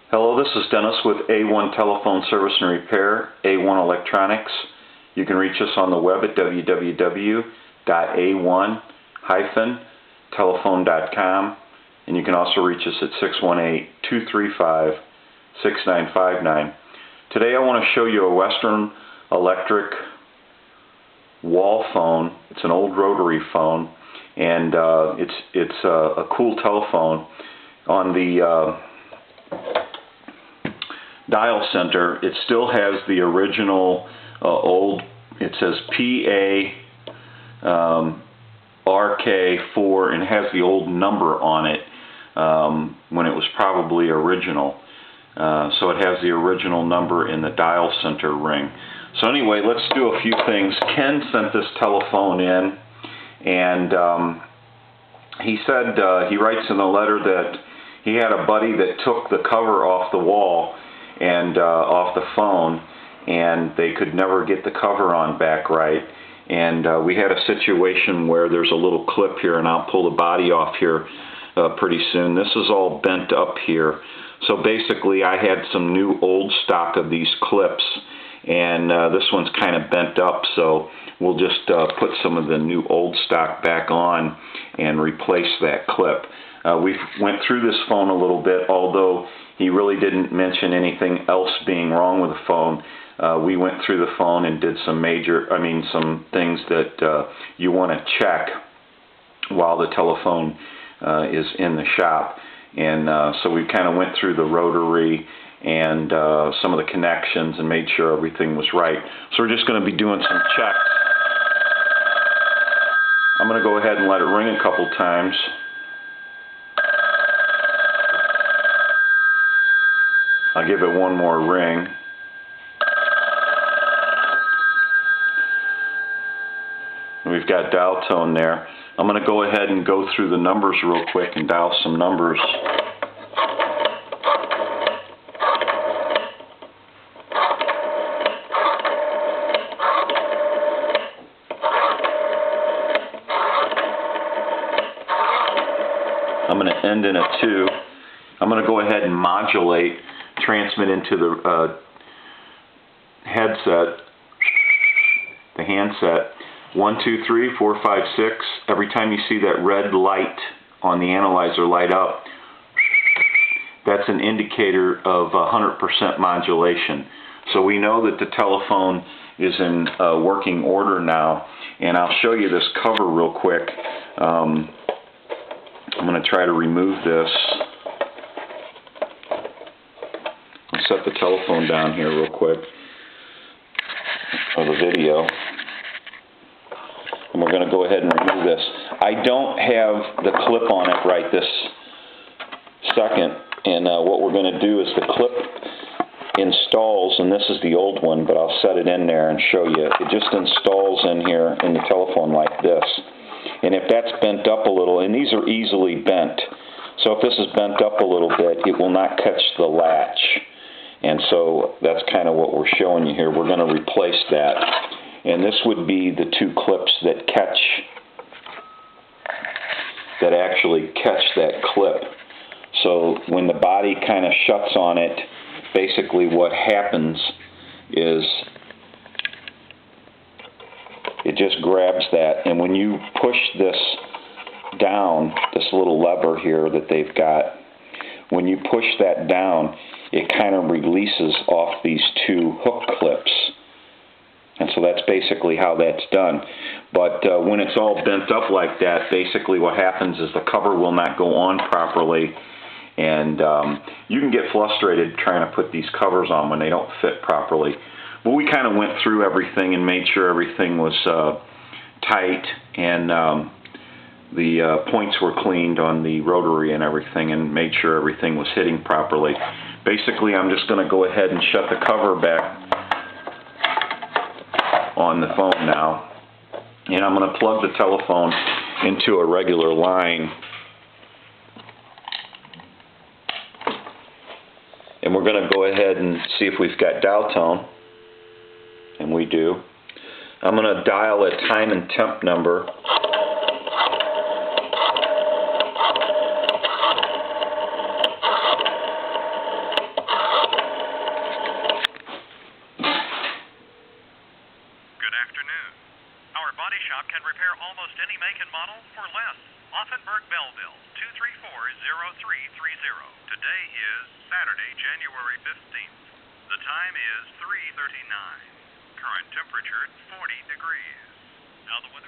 Hello, this is Dennis with A1 Telephone Service and Repair, A1 Electronics. You can reach us on the web at www.a1-telephone.com, and you can also reach us at 618-235-6959. Today I want to show you a Western Electric wall phone. It's an old rotary phone, and it's a cool telephone. On the dial center, it still has the original old, it says PA-RK4, and has the old number on it when it was probably original. So it has the original number in the dial center ring. So anyway, let's do a few things. Ken sent this telephone in, and he said, he writes in the letter that he had a buddy that took the cover off the wall and off the phone, and they could never get the cover on back right. And we had a situation where there's a little clip here, and I'll pull the body off here pretty soon. This is all bent up here. So basically I had some new old stock of these clips, and this one's kind of bent up, so we'll just put some of the new old stock back on and replace that clip. We went through this phone a little bit, although he really didn't mention anything else being wrong with the phone. We went through the phone and did some some things that you want to check while the telephone is in the shop. And so we kind of went through the rotary and some of the connections and made sure everything was right. So we're just going to be doing some checks. I'm going to go ahead and let it ring a couple times. I'll give it one more ring. We've got dial tone there. I'm going to go ahead and go through the numbers real quick and dial some numbers. I'm going to end in a 2. I'm going to go ahead and modulate, transmit into the headset, the handset. 1, 2, 3, 4, 5, 6. Every time you see that red light on the analyzer light up, that's an indicator of 100% modulation. So we know that the telephone is in working order now, and I'll show you this cover real quick. I'm going to try to remove this. I'll set the telephone down here real quick, or the video. And we're going to go ahead and remove this. I don't have the clip on it right this second, and what we're going to do is the clip installs, and this is the old one, but I'll set it in there and show you. It just installs in here in the telephone like this. And if that's bent up a little, and these are easily bent, so if this is bent up a little bit, it will not catch the latch. And so that's kind of what we're showing you here. We're going to replace that. And this would be the 2 clips that actually catch that clip. So when the body kind of shuts on it, basically what happens is it just grabs that, and when you push this down, this little lever here that they've got, when you push that down, it kind of releases off these 2 hook clips. And so that's basically how that's done. But when it's all bent up like that, basically what happens is the cover will not go on properly, and you can get frustrated trying to put these covers on when they don't fit properly. But we kind of went through everything and made sure everything was tight, and the points were cleaned on the rotary and everything, and made sure everything was hitting properly. Basically, I'm just going to go ahead and shut the cover back on the phone now, and I'm going to plug the telephone into a regular line, and we're going to go ahead and see if we've got dial tone, and we do. I'm going to dial a time and temp number. almost any make and model for less. Offenburg Belleville, 234-0330. Today is Saturday, January 15th. The time is 3:39. Current temperature 40 degrees. Now the weather.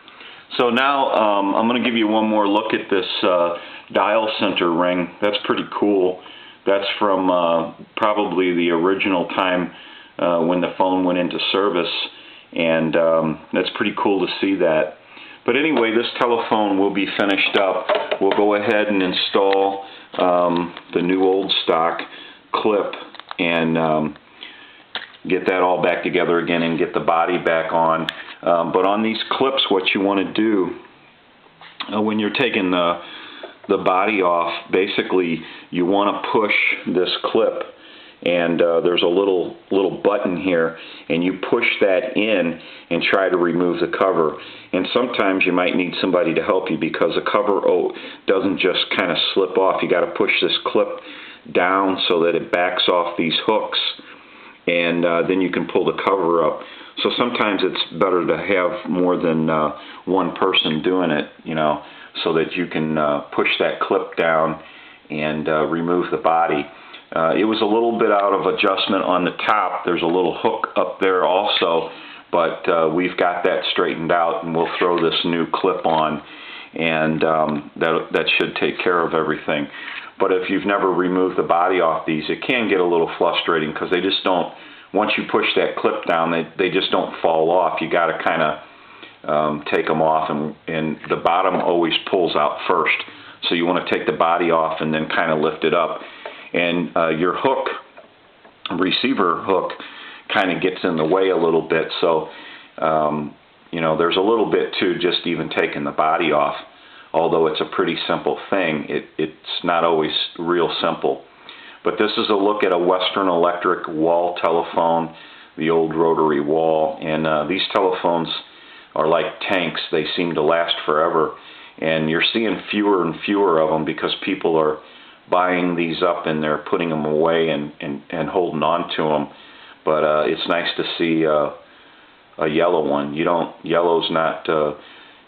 So now I'm going to give you one more look at this dial center ring. That's pretty cool. That's from probably the original time when the phone went into service, and that's pretty cool to see that. But anyway, this telephone will be finished up. We'll go ahead and install the new old stock clip and get that all back together again and get the body back on. But on these clips, what you want to do when you're taking the body off, basically you want to push this clip, and there's a little button here, and you push that in and try to remove the cover. And sometimes you might need somebody to help you because the cover doesn't just kind of slip off. You got to push this clip down so that it backs off these hooks, and then you can pull the cover up. So sometimes it's better to have more than one person doing it, you know, so that you can push that clip down and remove the body. It was a little bit out of adjustment on the top. There's a little hook up there also, but we've got that straightened out, and we'll throw this new clip on, and that should take care of everything. But if you've never removed the body off these, it can get a little frustrating because they just don't, once you push that clip down, they just don't fall off. You got to kind of take them off, and the bottom always pulls out first. So you want to take the body off and then kind of lift it up. And your hook, receiver hook, kind of gets in the way a little bit. So, you know, there's a little bit to just even taking the body off. Although it's a pretty simple thing, it's not always real simple. But this is a look at a Western Electric wall telephone, the old rotary wall. And these telephones are like tanks. They seem to last forever. And you're seeing fewer and fewer of them because people are buying these up and they're putting them away and holding on to them. But it's nice to see a yellow one. Yellow's not,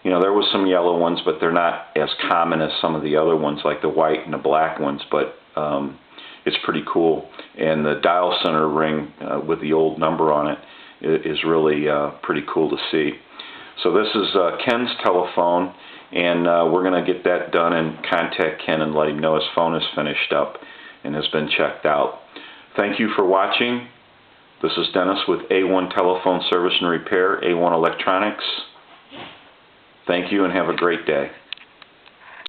you know, there was some yellow ones, but they're not as common as some of the other ones, like the white and the black ones. But it's pretty cool. And the dial center ring with the old number on it is really pretty cool to see. So this is Ken's telephone, and we're going to get that done and contact Ken and let him know his phone is finished up and has been checked out. Thank you for watching. This is Dennis with A1 Telephone Service and Repair, A1 Electronics. Thank you and have a great day.